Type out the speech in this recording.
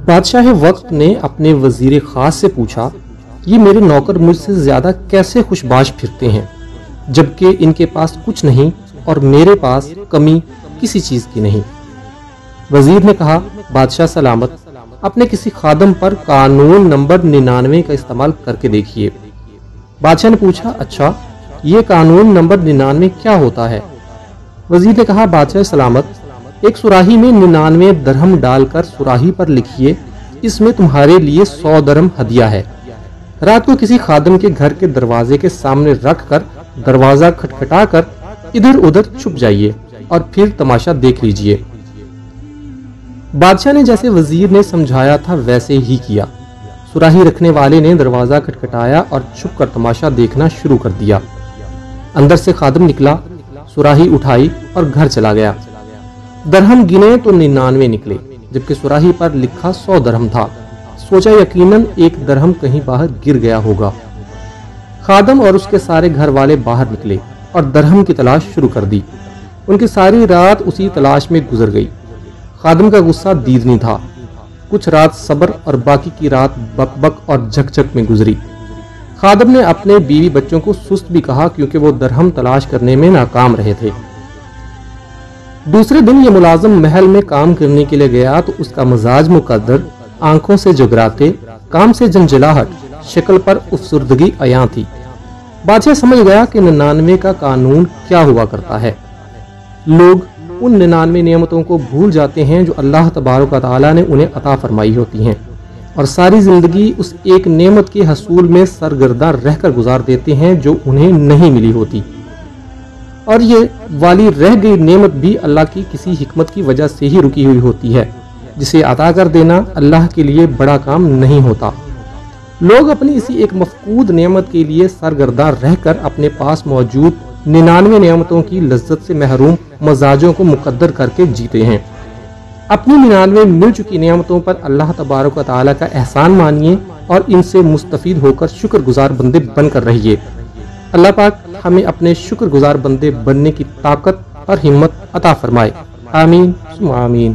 بادشاہ وقت نے اپنے وزیر خاص سے پوچھا، یہ میرے نوکر مجھ سے زیادہ کیسے خوشباش پھرتے ہیں جبکہ ان کے پاس کچھ نہیں اور میرے پاس کمی کسی چیز کی نہیں؟ وزیر نے کہا، بادشاہ سلامت، اپنے کسی خادم پر قانون نمبر 99 کا استعمال کر کے دیکھیے۔ بادشاہ نے پوچھا، اچھا یہ قانون نمبر 99 کیا ہوتا ہے؟ وزیر نے کہا، بادشاہ سلامت، ایک سراہی میں 99 درہم ڈال کر سراہی پر لکھیے، اس میں تمہارے لیے 100 درہم ہدیہ ہے۔ رات کو کسی خادم کے گھر کے دروازے کے سامنے رکھ کر دروازہ کھٹکھٹا کر ادھر ادھر چھپ جائیے اور پھر تماشا دیکھ لیجئے۔ بادشاہ نے جیسے وزیر نے سمجھایا تھا ویسے ہی کیا۔ سراہی رکھنے والے نے دروازہ کھٹکھٹایا اور چھپ کر تماشا دیکھنا شروع کر دیا۔ اندر سے خادم نکلا، سراہی اٹھائی اور گھر چلا گیا۔ درہم گنے تو 99 نکلے جبکہ سراہی پر لکھا 100 درہم تھا۔ سوچا یقیناً ایک درہم کہیں باہر گر گیا ہوگا۔ خادم اور اس کے سارے گھر والے باہر نکلے اور درہم کی تلاش شروع کر دی۔ ان کی ساری رات اسی تلاش میں گزر گئی۔ خادم کا غصہ دیدنی تھا۔ کچھ رات صبر اور باقی کی رات بک بک اور جھک جھک میں گزری۔ خادم نے اپنے بیوی بچوں کو سست بھی کہا کیونکہ وہ درہم تلاش کرنے میں ناکام رہے تھے۔ دوسرے دن یہ ملازم محل میں کام کرنے کے لیے گیا تو اس کا مزاج مقدر، آنکھوں سے جگراتے، کام سے جنجلاہٹ، شکل پر افسردگی عیاں تھی۔ بادشاہ سمجھ گیا کہ 99 کا قانون کیا ہوا کرتا ہے۔ لوگ ان 99 نعمتوں کو بھول جاتے ہیں جو اللہ تبارک و تعالیٰ نے انہیں عطا فرمائی ہوتی ہیں، اور ساری زندگی اس ایک نعمت کے حصول میں سرگرداں رہ کر گزار دیتے ہیں جو انہیں نہیں ملی ہوتی، اور یہ والی رہ گئی نعمت بھی اللہ کی کسی حکمت کی وجہ سے ہی رکی ہوئی ہوتی ہے، جسے عطا کر دینا اللہ کے لیے بڑا کام نہیں ہوتا۔ لوگ اپنی اسی ایک مفقود نعمت کے لیے سرگرداں رہ کر اپنے پاس موجود 99 نعمتوں کی لذت سے محروم مزاجوں کو مقدر کر کے جیتے ہیں۔ اپنی 99 مل چکی نعمتوں پر اللہ تبارک و تعالیٰ کا احسان مانیے اور ان سے مستفید ہو کر شکر گزار بندے بن کر رہیے۔ اللہ پاک ہمیں اپنے شکر گزار بندے بننے کی طاقت اور ہمت عطا فرمائے۔ آمین ثم آمین۔